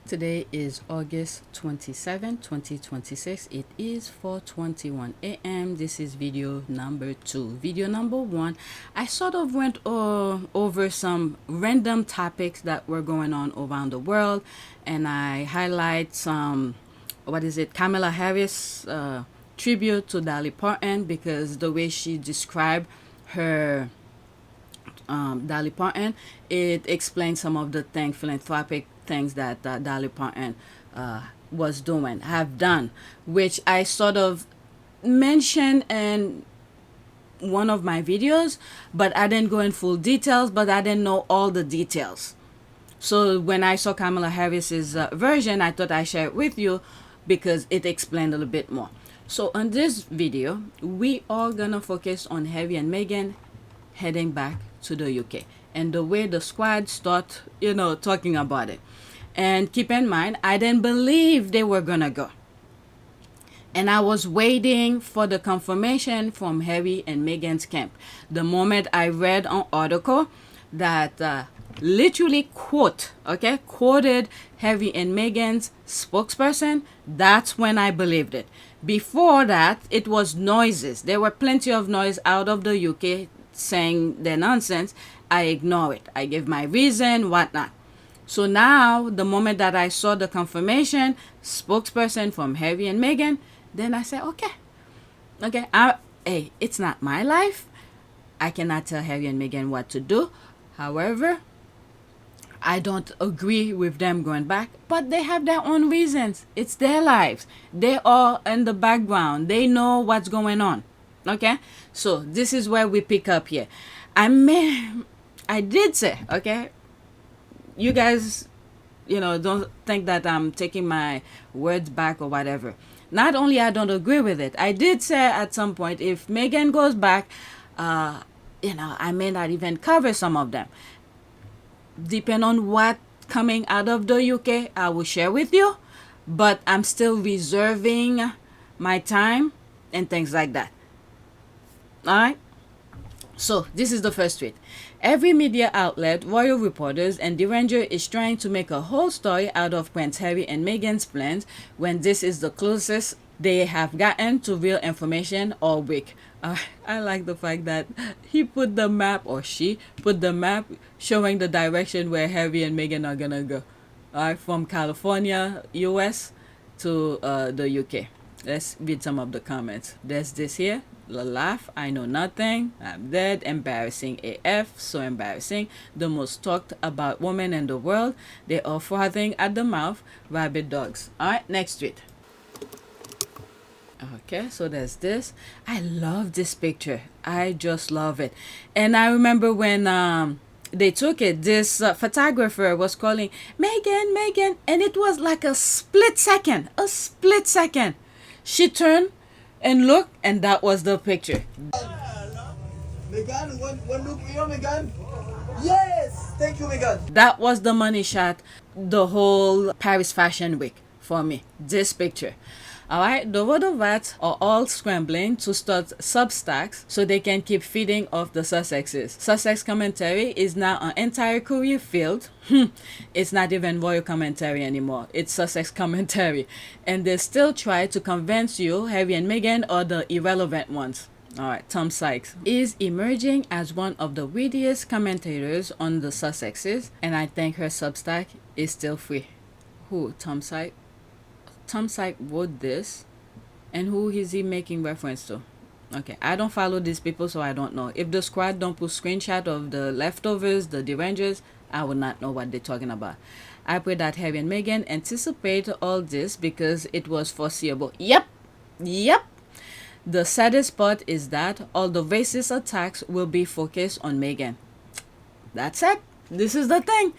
Today is August 27, 2026. It is 4:21 a.m. This is video number 2. Video number 1, I sort of went over some random topics that were going on around the world, and I highlight some, Kamala Harris tribute to Dolly Parton, because the way she described her Dolly Parton, it explains some of the philanthropic things that Dolly Parton was doing, have done, which I sort of mentioned in one of my videos, but I didn't go in full details, but I didn't know all the details. So when I saw Kamala Harris's version, I thought I'd share it with you because it explained a little bit more. So in this video, we are gonna focus on Harry and Meghan heading back to the UK and the way the squad start, talking about it. And keep in mind, I didn't believe they were gonna go, and I was waiting for the confirmation from Harry and Meghan's camp. The moment I read an article that literally quoted Harry and Meghan's spokesperson, that's when I believed it. Before that, it was noises. There were plenty of noise out of the UK saying their nonsense. I ignore it. I give my reason, whatnot. So now, the moment that I saw the confirmation, spokesperson from Harry and Meghan, then I said, okay, hey, it's not my life. I cannot tell Harry and Meghan what to do. However, I don't agree with them going back, but they have their own reasons. It's their lives. They are in the background. They know what's going on. Okay, so this is where we pick up here. I did say, okay, you guys, don't think that I'm taking my words back or whatever. Not only I don't agree with it, I did say at some point, if Meghan goes back, I may not even cover some of them. Depending on what coming out of the UK, I will share with you, but I'm still reserving my time and things like that. All right. So this is the first tweet. Every media outlet, royal reporters, and deranger is trying to make a whole story out of Prince Harry and Meghan's plans when this is the closest they have gotten to real information all week. I like the fact that he put the map, or she put the map showing the direction where Harry and Meghan are gonna go. From California, US to the UK. Let's read some of the comments. There's this here. Laugh, I know nothing, I'm dead, embarrassing AF, so embarrassing, the most talked about woman in the world, they are frothing at the mouth, rabid dogs. Alright, next tweet. Okay, so there's this. I love this picture. I just love it. And I remember when they took it, this photographer was calling Meghan, and it was like a split second. She turned and look, and that was the picture. Meghan, one look here, Meghan. Yes, thank you, Meghan. That was the money shot the whole Paris Fashion Week for me. This picture. Alright, the Rota rats are all scrambling to start Substacks so they can keep feeding off the Sussexes. Sussex commentary is now an entire career field. It's not even royal commentary anymore. It's Sussex commentary. And they still try to convince you Harry and Meghan are the irrelevant ones. Alright, Tom Sykes is emerging as one of the wittiest commentators on the Sussexes, and I think her Substack is still free. Who? Tom Sykes? Tom Sykes wrote this, and who is he making reference to? Okay, I don't follow these people, so I don't know. If the squad don't put screenshot of the leftovers, the derangers, I would not know what they're talking about. I pray that Harry and Meghan anticipate all this because it was foreseeable. Yep, Yep. The saddest part is that all the racist attacks will be focused on Meghan. That's it. This is the thing.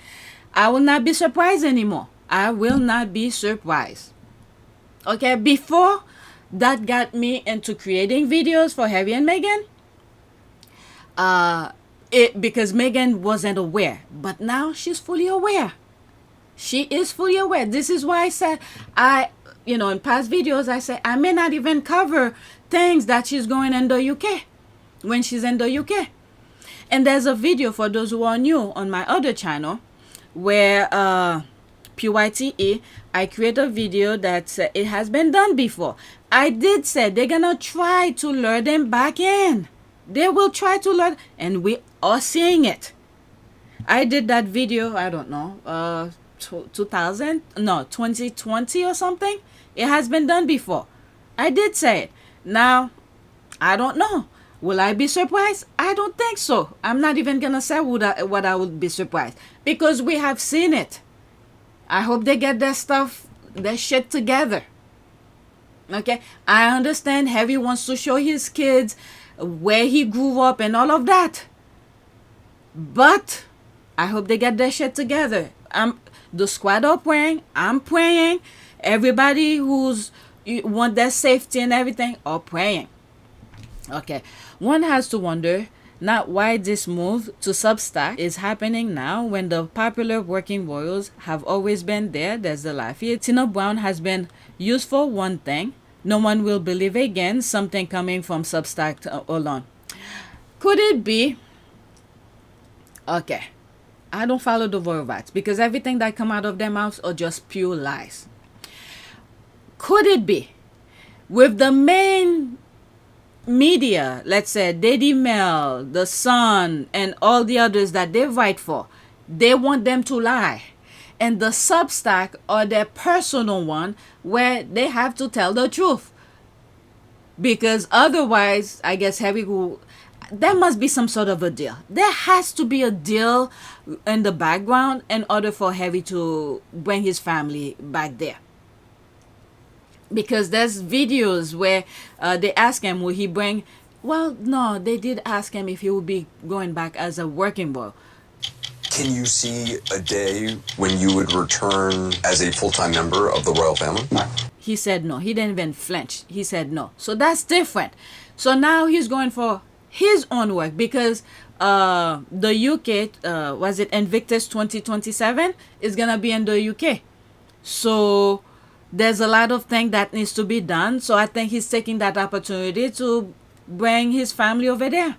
I will not be surprised anymore. I will not be surprised. Okay, before that got me into creating videos for Harry and Meghan. Because Meghan wasn't aware, but now she's fully aware. She is fully aware. This is why I said in past videos I said I may not even cover things that she's going in the UK when she's in the UK. And there's a video for those who are new on my other channel where PYTE, I create a video that it has been done before. I did say they're gonna try to lure them back in. They will try to lure, and we are seeing it. I did that video, I don't know, 2020 or something. It has been done before. I did say it. Now, I don't know. Will I be surprised? I don't think so. I'm not even gonna say what I would be surprised, because we have seen it. I hope they get their shit together. Okay, I understand Harry wants to show his kids where he grew up and all of that, but I hope they get their shit together. The squad are praying. I'm praying. Everybody who's want their safety and everything are praying. Okay, one has to wonder not why this move to Substack is happening now when the popular working royals have always been there. There's the Lafayette. Tina Brown has been used for one thing. No one will believe again something coming from Substack alone. Could it be? Okay, I don't follow the royal rats because everything that come out of their mouths are just pure lies. Could it be with the main media, let's say Daily Mail, The Sun, and all the others that they write for, they want them to lie, and the Substack or their personal one where they have to tell the truth, because otherwise I guess there must be some sort of a deal. There has to be a deal in the background in order for Harry to bring his family back there. Because there's videos where they ask him, will he bring... Well, no, they did ask him if he would be going back as a working boy. Can you see a day when you would return as a full-time member of the royal family? No. He said no. He didn't even flinch. He said no. So that's different. So now he's going for his own work because the UK, was it Invictus 2027, is going to be in the UK. So... there's a lot of things that needs to be done. So I think he's taking that opportunity to bring his family over there.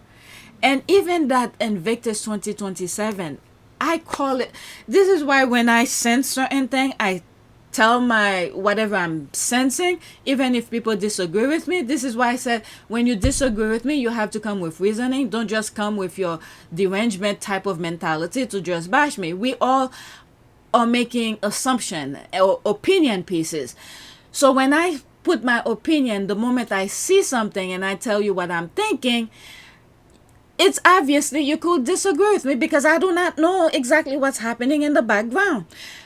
And even that Invictus 2027, I call it... This is why when I sense certain thing, I tell my whatever I'm sensing, even if people disagree with me. This is why I said, when you disagree with me, you have to come with reasoning. Don't just come with your derangement type of mentality to just bash me. We all are making assumption or opinion pieces. So when I put my opinion, the moment I see something and I tell you what I'm thinking, it's obviously you could disagree with me because I do not know exactly what's happening in the background.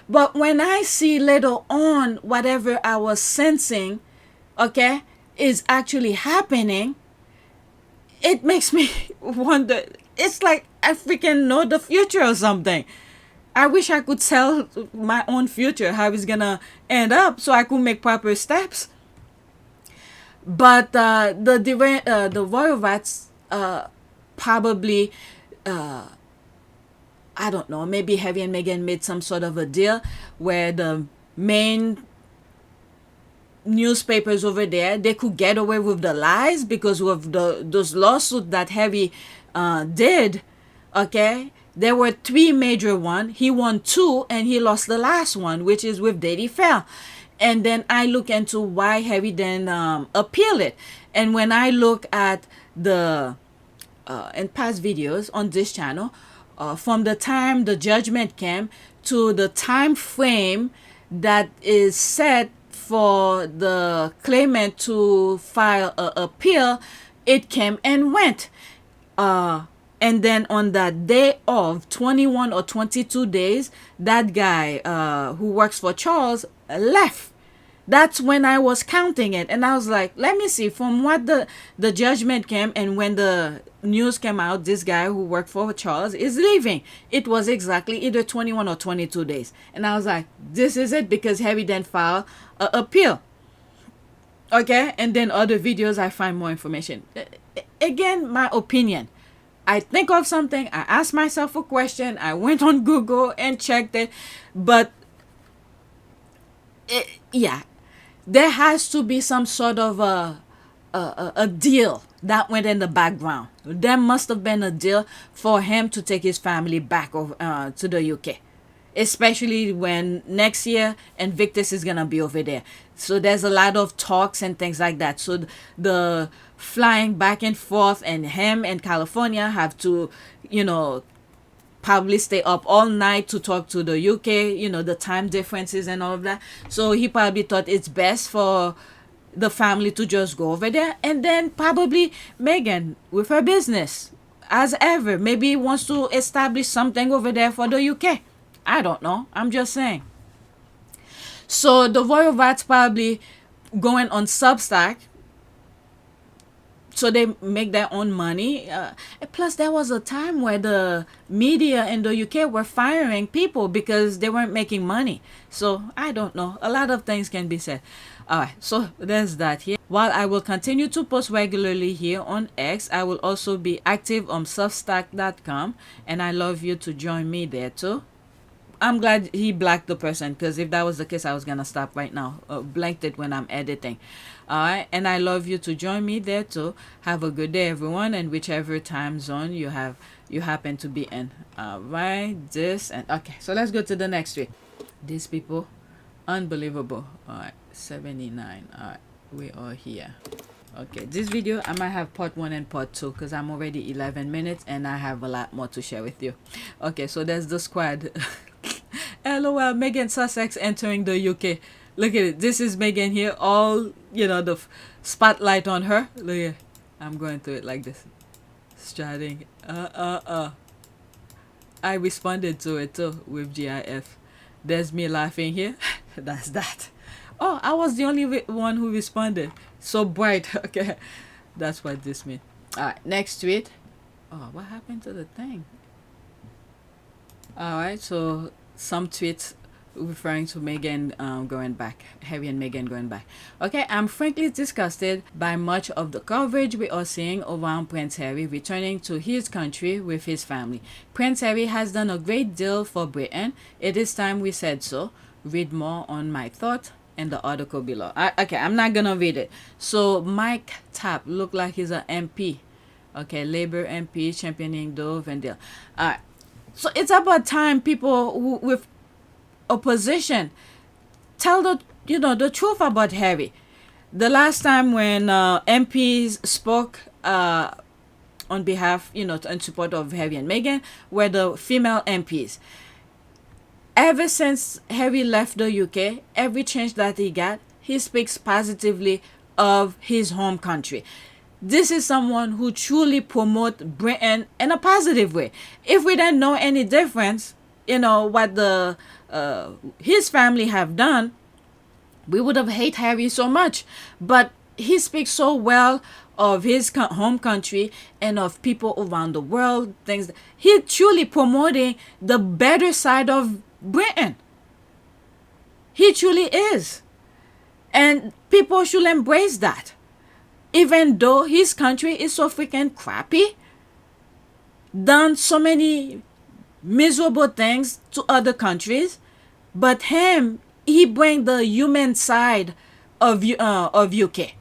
But when I see later on whatever I was sensing, okay, is actually happening, it makes me wonder. It's like I freaking know the future or something. I wish I could tell my own future, how it's gonna end up, so I could make proper steps. But the royal rats probably, I don't know, maybe Harry and Meghan made some sort of a deal where the main newspapers over there, they could get away with the lies because of those lawsuits that Harry did, okay? There were 3 major ones. He won 2 and he lost the last one, which is with Daily Fair. And then I look into why Harry then appeal it. And when I look at the in past videos on this channel, from the time the judgment came to the time frame that is set for the claimant to file an appeal, it came and went. And then on that day of 21 or 22 days, that guy who works for Charles left. That's when I was counting it, and I was like, let me see from what the judgment came, and when the news came out, this guy who worked for Charles is leaving. It was exactly either 21 or 22 days, and I was like, this is it, because Harry then filed a appeal. Okay, and then other videos I find more information. Again, my opinion. I think of something, I ask myself a question, I went on Google and checked it, but yeah, there has to be some sort of a deal that went in the background. There must have been a deal for him to take his family back over, to the UK, especially when next year Invictus is gonna be over there. So there's a lot of talks and things like that. So the flying back and forth, and him and California have to, probably stay up all night to talk to the UK, the time differences and all of that. So he probably thought it's best for the family to just go over there, and then probably Meghan with her business as ever maybe wants to establish something over there for the UK. I don't know, I'm just saying. So the Royal Vat's probably going on Substack, so they make their own money. Plus, there was a time where the media in the UK were firing people because they weren't making money. So I don't know. A lot of things can be said. Alright, so there's that here. While I will continue to post regularly here on X, I will also be active on Substack.com, and I love you to join me there too. I'm glad he blacked the person, because if that was the case, I was gonna stop right now. Blanked it when I'm editing. Alright, and I love you to join me there too. Have a good day, everyone, and whichever time zone you happen to be in. Alright, this and okay. So let's go to the next week. These people, unbelievable. Alright, 79. Alright, we are here. Okay, this video I might have part 1 and part 2, because I'm already 11 minutes and I have a lot more to share with you. Okay, so there's the squad. LOL, Meghan Sussex entering the UK. Look at it. This is Meghan here. All, the spotlight on her. Look at it. I'm going through it like this. Striding. I responded to it too with GIF. There's me laughing here. That's that. Oh, I was the only one who responded. So bright. Okay. That's what this means. Alright, next tweet. Oh, what happened to the thing? Alright, so some tweets referring to Meghan going back, Harry and Meghan going back. Okay, I'm frankly disgusted by much of the coverage we are seeing around Prince Harry returning to his country with his family. Prince Harry has done a great deal for Britain. It is time we said so. Read more on my thought in the article below. Okay, I'm not gonna read it. So Mike Tapp looked like he's an MP. Okay, Labour MP championing Dove and Dale. Alright, so it's about time people with opposition tell the truth about Harry. The last time when MPs spoke on behalf, in support of Harry and Meghan, were the female MPs. Ever since Harry left the UK, every change that he got, he speaks positively of his home country. This is someone who truly promotes Britain in a positive way. If we didn't know any difference, what the his family have done, we would have hated Harry so much. But he speaks so well of his home country and of people around the world. Things he truly promoting the better side of Britain. He truly is, and people should embrace that. Even though his country is so freaking crappy, done so many miserable things to other countries, but he bring the human side of UK.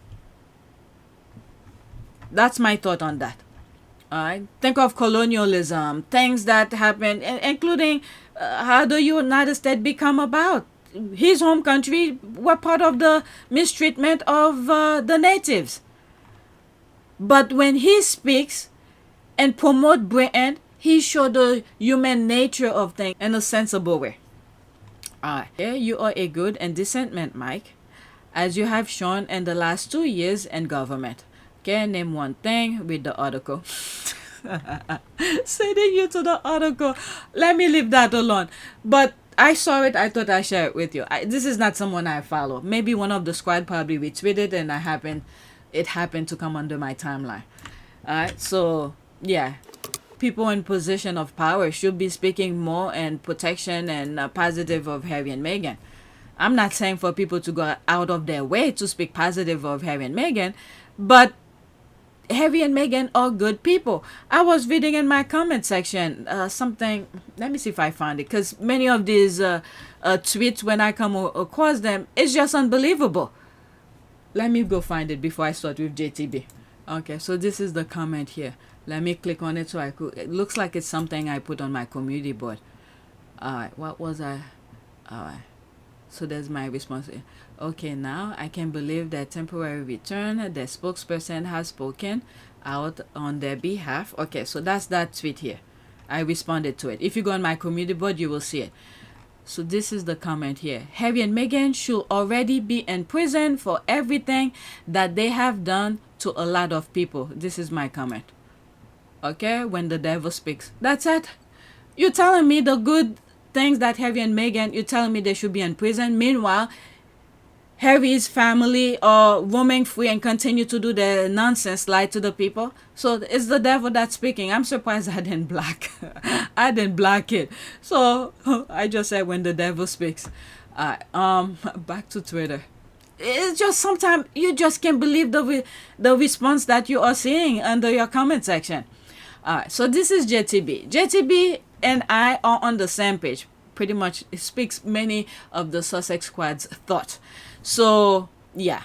That's my thought on that. Alright, think of colonialism, things that happened, including how the United States become about. His home country were part of the mistreatment of the natives. But when he speaks and promote Britain, he showed the human nature of things in a sensible way. Yeah, you are a good and decent man, Mike, as you have shown in the last 2 years in government. Okay, name one thing with the article. Sending you to the article. Let me leave that alone. But I saw it. I thought I'd share it with you. This is not someone I follow. Maybe one of the squad probably retweeted, and it happened to come under my timeline. Alright, so yeah, people in position of power should be speaking more and protection and positive of Harry and Meghan. I'm not saying for people to go out of their way to speak positive of Harry and Meghan, but Harry and Meghan are good people. I was reading in my comment section something. Let me see if I find it, because many of these tweets, when I come across them, it's just unbelievable. Let me go find it before I start with JTB. Okay, so this is the comment here. Let me click on it so I could. It looks like it's something I put on my community board. Alright, what was I? Alright. So there's my response. Okay, now I can believe that temporary return. The spokesperson has spoken out on their behalf. Okay, so that's that tweet here. I responded to it. If you go on my community board, you will see it. So this is the comment here. Harry and Meghan should already be in prison for everything that they have done to a lot of people. This is my comment. Okay, when the devil speaks. That's it. You're telling me the good things that Harry and Meghan, you're telling me they should be in prison. Meanwhile, Harry's family are roaming free and continue to do their nonsense, lie to the people. So it's the devil that's speaking. I'm surprised I didn't block. I didn't block it. So I just said when the devil speaks. Back to Twitter. It's just sometimes you just can't believe the response that you are seeing under your comment section. So this is JTB. JTB and I are on the same page. Pretty much it speaks many of the Sussex squad's thought. So yeah.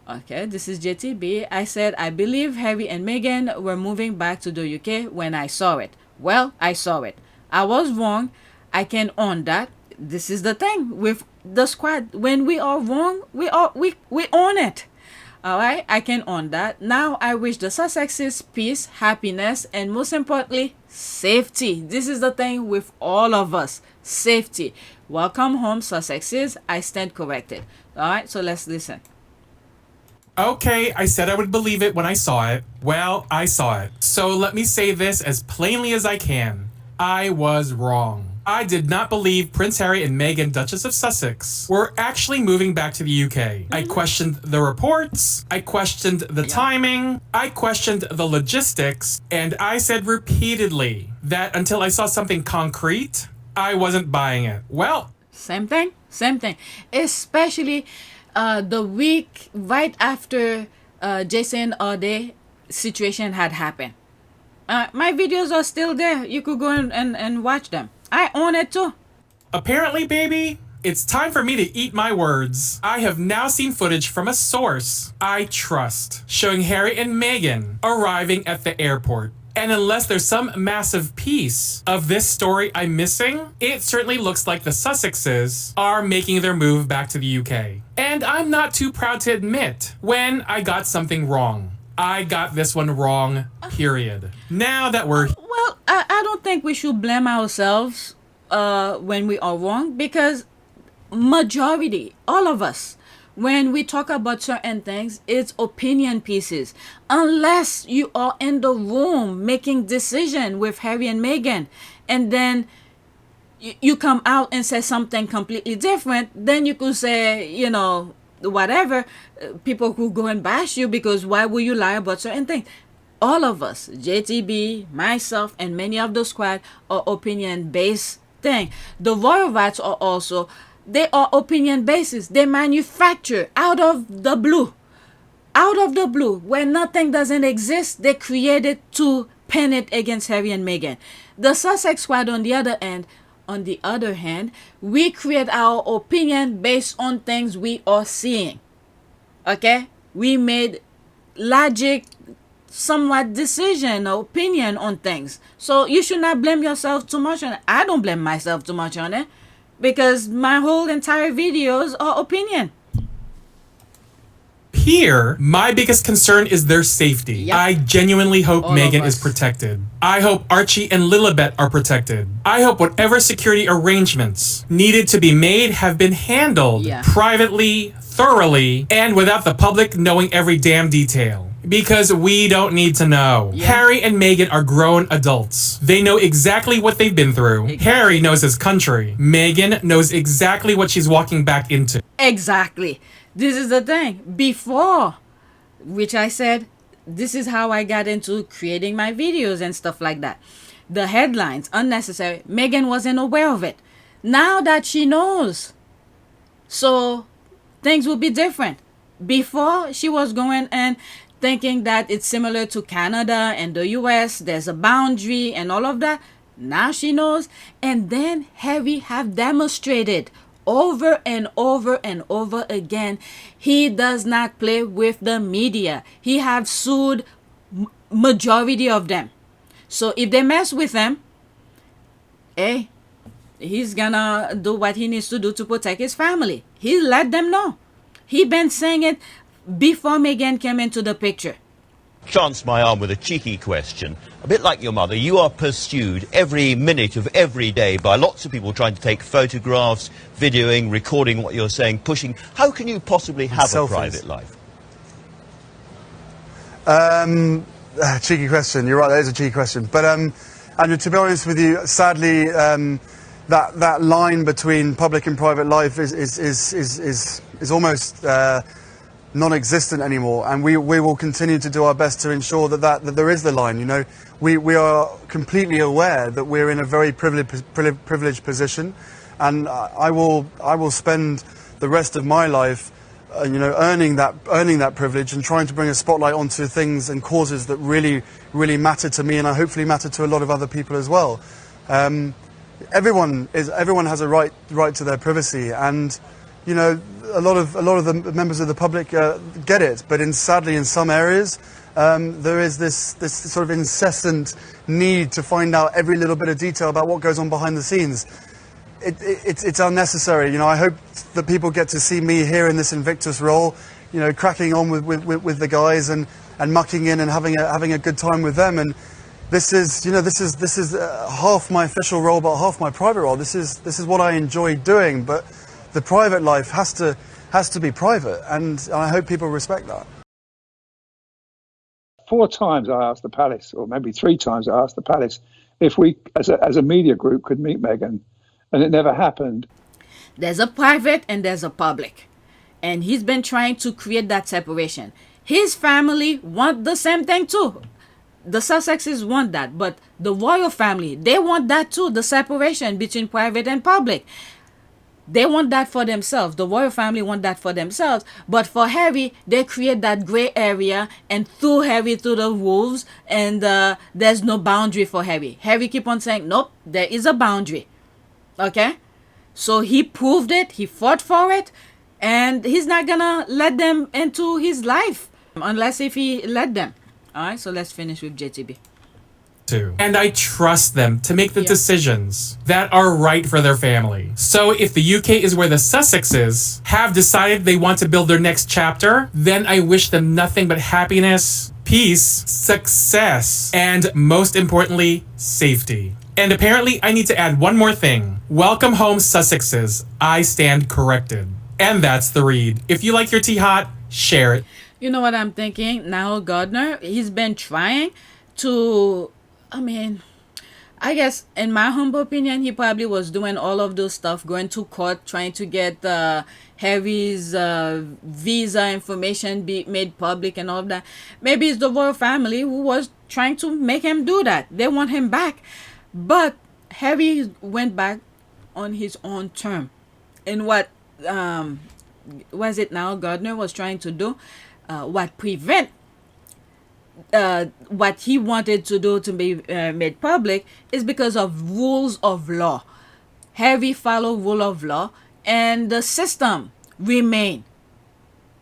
Okay, this is JTB. I said I believe Harry and Meghan were moving back to the UK when I saw it. Well, I saw it. I was wrong. I can own that. This is the thing with the squad. When we are wrong, we own it. Alright, I can own that. Now I wish the Sussexes peace, happiness, and most importantly, safety. This is the thing with all of us. Safety. Welcome home, Sussexes. I stand corrected. Alright, so let's listen. Okay, I said I would believe it when I saw it. Well, I saw it. So let me say this as plainly as I can. I was wrong. I did not believe Prince Harry and Meghan, Duchess of Sussex, were actually moving back to the UK. I questioned the reports, I questioned the timing, I questioned the logistics, and I said repeatedly that until I saw something concrete, I wasn't buying it. Well, same thing. Especially the week right after Jason Ode situation had happened. My videos are still there. You could go and watch them. I own it too. Apparently, baby, it's time for me to eat my words. I have now seen footage from a source I trust showing Harry and Meghan arriving at the airport. And unless there's some massive piece of this story I'm missing, it certainly looks like the Sussexes are making their move back to the UK. And I'm not too proud to admit when I got something wrong. I got this one wrong, period. Now that we're... Well, I don't think we should blame ourselves when we are wrong, because majority, all of us, when we talk about certain things, it's opinion pieces. Unless you are in the room making decision with Harry and Meghan, and then you come out and say something completely different, then you could say, you know, whatever, people could go and bash you because why would you lie about certain things? All of us, JTB, myself, and many of the squad are opinion-based thing. The royal rights are also, they are opinion-basis. They manufacture out of the blue. Out of the blue, where nothing doesn't exist, they created to pin it against Harry and Meghan. The Sussex squad, on the other hand, we create our opinion based on things we are seeing. Okay? We made logic, somewhat decision or opinion on things. So you should not blame yourself too much on it. I don't blame myself too much on it, because my whole entire videos are opinion. Here, my biggest concern is their safety. Yep. I genuinely hope All Meghan of is us. protected. I hope Archie and Lilibet are protected. I hope whatever security arrangements needed to be made have been handled Yeah. privately, thoroughly, and without the public knowing every damn detail. Because we don't need to know. Yeah. Harry and Meghan are grown adults. They know exactly what they've been through. Exactly. Harry knows his country. Meghan knows exactly what she's walking back into. Exactly. This is the thing. Before, which I said, this is how I got into creating my videos and stuff like that. The headlines, unnecessary. Meghan wasn't aware of it. Now that she knows, so things will be different. Before, she was going and thinking that it's similar to Canada and the US, there's a boundary and all of that. Now she knows. And then Harry have demonstrated over and over and over again, he does not play with the media. He have sued majority of them. So if they mess with him, hey, he's gonna do what he needs to do to protect his family. He let them know. He been saying it before Meghan came into the picture. Chance my arm with a cheeky question. A bit like your mother, you are pursued every minute of every day by lots of people trying to take photographs, videoing, recording what you're saying, pushing. How can you possibly have a private life? Cheeky question. You're right, that is a cheeky question. But Andrew, to be honest with you, sadly, that line between public and private life is almost non-existent anymore, and we will continue to do our best to ensure that there is the line. You know, we are completely aware that we're in a very privileged position, and I will spend the rest of my life, you know, earning that privilege and trying to bring a spotlight onto things and causes that really matter to me, and I hopefully matter to a lot of other people as well. Everyone has a right to their privacy, and you know, a lot of the members of the public get it, but sadly in some areas there is this sort of incessant need to find out every little bit of detail about what goes on behind the scenes. It's unnecessary. You know, I hope that people get to see me here in this Invictus role, you know, cracking on with the guys and mucking in and having a good time with them. And this is half my official role, but half my private role. This is what I enjoy doing, but the private life has to be private, and I hope people respect that. 4 times I asked the palace, or maybe 3 times I asked the palace, if we, as a media group, could meet Meghan, and it never happened. There's a private and there's a public, and he's been trying to create that separation. His family want the same thing too. The Sussexes want that, but the royal family, they want that too, the separation between private and public. They want that for themselves. The royal family want that for themselves. But for Harry, they create that gray area and threw Harry through the wolves, and there's no boundary for Harry. Harry keep on saying, nope, there is a boundary. Okay? So he proved it. He fought for it. And he's not gonna let them into his life unless if he let them. All right, so let's finish with JTB. And I trust them to make the decisions that are right for their family. So if the UK is where the Sussexes have decided they want to build their next chapter, then I wish them nothing but happiness, peace, success, and most importantly, safety. And apparently I need to add one more thing. Welcome home, Sussexes. I stand corrected. And that's the read. If you like your tea hot, share it. You know what I'm thinking? Now Gardner, he's been trying to, I guess in my humble opinion, he probably was doing all of those stuff, going to court, trying to get Harry's visa information be made public and all of that. Maybe it's the royal family who was trying to make him do that. They want him back. But Harry went back on his own term. And what was it now Gardner was trying to do? What prevent what he wanted to do to be made public is because of rules of law. Harry follow rule of law, and the system remain.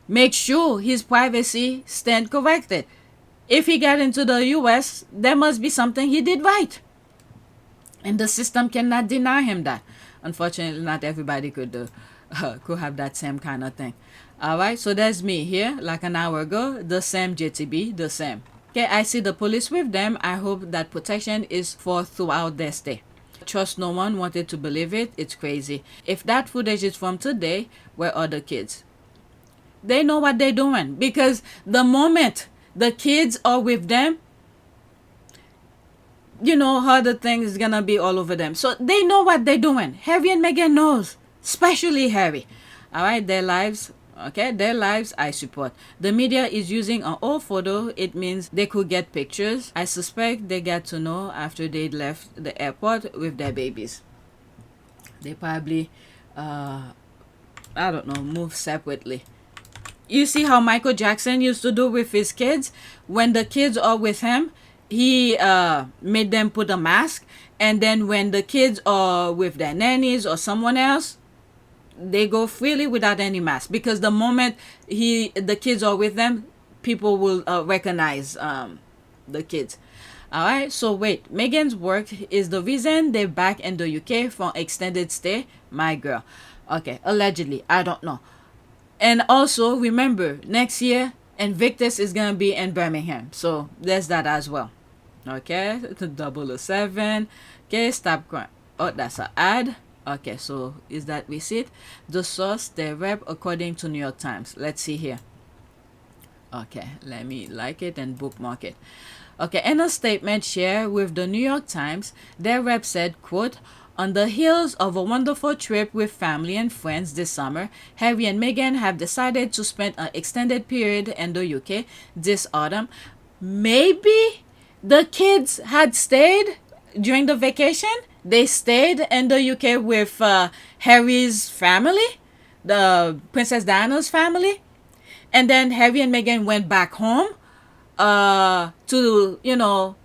Make sure his privacy stand corrected. If he got into the US, there must be something he did right, and the system cannot deny him that. Unfortunately, not everybody could have that same kind of thing. All right, so there's me here like an hour ago, the same JTB, the same. Okay, I see the police with them. I hope that protection is for throughout their stay. Trust no one, wanted to believe it. It's crazy. If that footage is from today, where are the kids? They know what they're doing, because the moment the kids are with them, you know how the thing is gonna be all over them. So they know what they're doing. Harry and Meghan knows, especially Harry. All right, their lives. Okay, their lives I support. The media is using an old photo. It means they could get pictures. I suspect they got to know after they left the airport with their babies. They probably, I don't know, move separately. You see how Michael Jackson used to do with his kids? When the kids are with him, he made them put a mask. And then when the kids are with their nannies or someone else, they go freely without any mask, because the moment the kids are with them, people will recognize the kids. All right, so wait, Meghan's work is the reason they're back in the UK for extended stay. My girl. Okay, allegedly, I don't know. And also remember, next year Invictus is gonna be in Birmingham, so there's that as well. Okay, the 007. Okay, stop crying. Oh, that's an ad. Okay, so is that receipt? The source, the rep, according to New York Times. Let's see here. Okay, let me like it and bookmark it. Okay, in a statement shared with the New York Times, their rep said, quote, "On the heels of a wonderful trip with family and friends this summer, Harry and Meghan have decided to spend an extended period in the UK this autumn." Maybe the kids had stayed during the vacation. They stayed in the UK with Harry's family, the Princess Diana's family, and then Harry and Meghan went back home to, you know,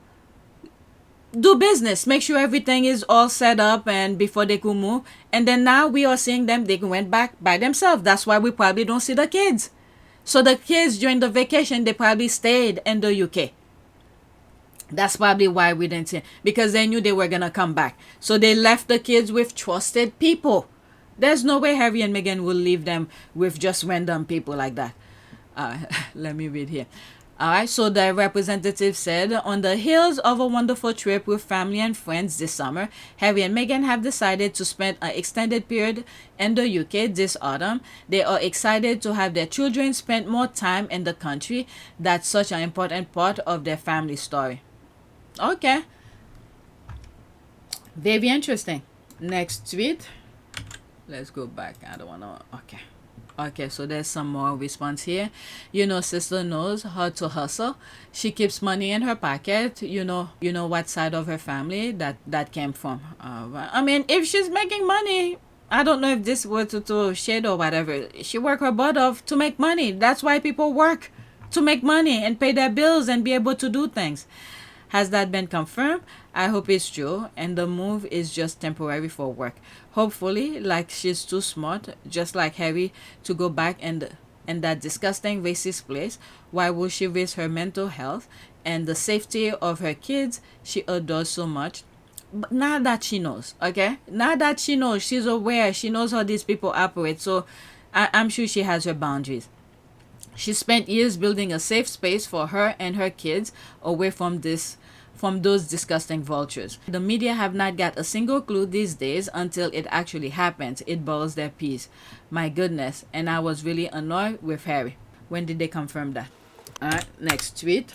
do business, make sure everything is all set up and before they could move. And then now we are seeing them, they went back by themselves. That's why we probably don't see the kids. So the kids during the vacation, they probably stayed in the UK. That's probably why we didn't see, because they knew they were gonna come back. So they left the kids with trusted people. There's no way Harry and Meghan will leave them with just random people like that. Let me read here. All right, so the representative said, on the heels of a wonderful trip with family and friends this summer, Harry and Meghan have decided to spend an extended period in the UK this autumn. They are excited to have their children spend more time in the country. That's such an important part of their family story. Okay. Very interesting. Next tweet. Let's go back. I don't want to. Okay. Okay, so there's some more response here. You know, sister knows how to hustle. She keeps money in her pocket. You know what side of her family that came from. I mean, if she's making money, I don't know if this were to shade or whatever. She worked her butt off to make money. That's why people work, to make money and pay their bills and be able to do things. Has that been confirmed? I hope it's true and the move is just temporary for work. Hopefully, like she's too smart, just like Harry, to go back in that disgusting racist place. Why would she risk her mental health and the safety of her kids she adores so much? But now that she knows, okay? Now that she knows, she's aware, she knows how these people operate. So I'm sure she has her boundaries. She spent years building a safe space for her and her kids away from those disgusting vultures. The media have not got a single clue these days until it actually happens. It boils their peace. My goodness. And I was really annoyed with Harry. When did they confirm that? Alright, next tweet.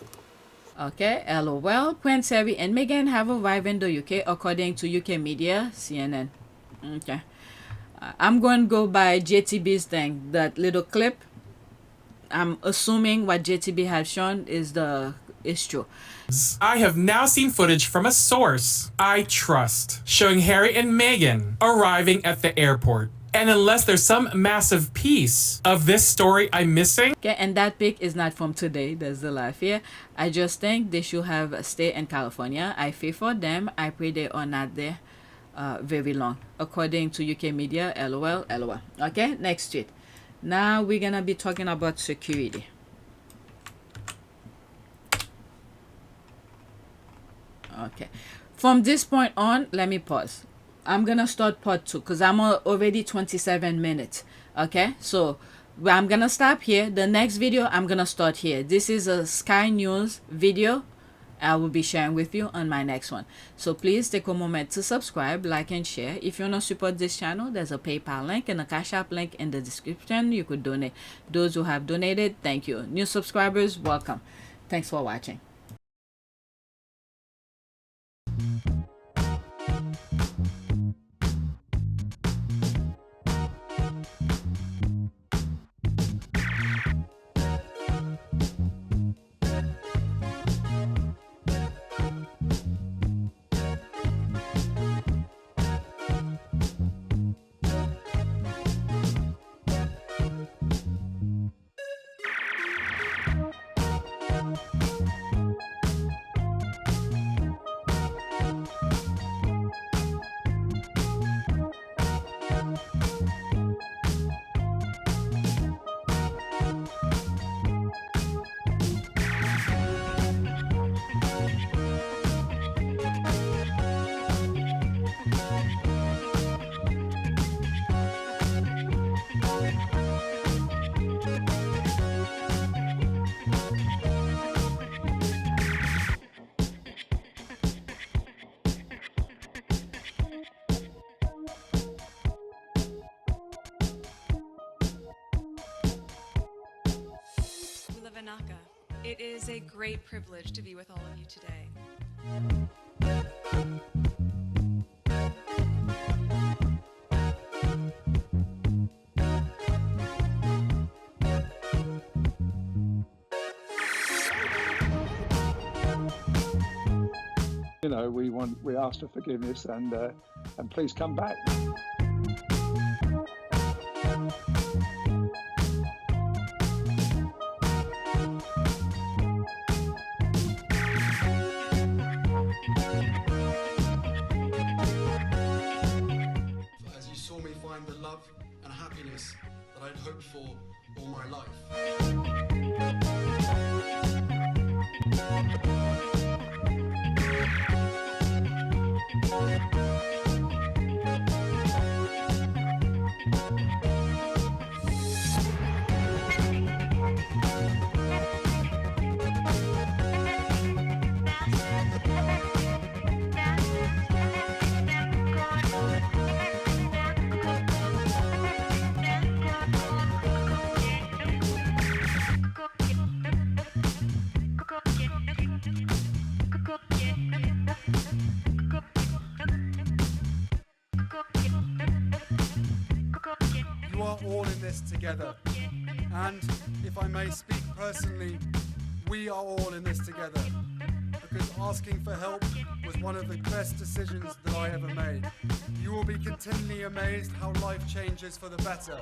Okay, LOL. Prince Harry and Meghan have arrived in the UK according to UK media, CNN. Okay. I'm going to go by JTB's thing, that little clip. I'm assuming what JTB has shown is true. I have now seen footage from a source I trust showing Harry and Meghan arriving at the airport. And unless there's some massive piece of this story I'm missing. Okay, and that pic is not from today. There's the laugh here. I just think they should have stayed in California. I fear for them. I pray they are not there very long. According to UK media, LOL, LOL. Okay, next tweet. Now we're gonna be talking about security. Okay, from this point on, let me pause. I'm gonna start part 2 because I'm already 27 minutes. Okay, so I'm gonna stop here. The next video I'm gonna start here. This is a Sky News video I will be sharing with you on my next one. So please take a moment to subscribe, like, and share. If you want to support this channel, there's a PayPal link and a Cash App link in the description. You could donate. Those who have donated, thank you. New subscribers, welcome. Thanks for watching. It is a great privilege to be with all of you today. You know, we ask for forgiveness and please come back. As you saw me find the love and happiness that I'd hoped for all my life. You are all in this together, and if I may speak personally, we are all in this together, because asking for help was one of the best decisions that I ever made. You will be continually amazed how life changes for the better.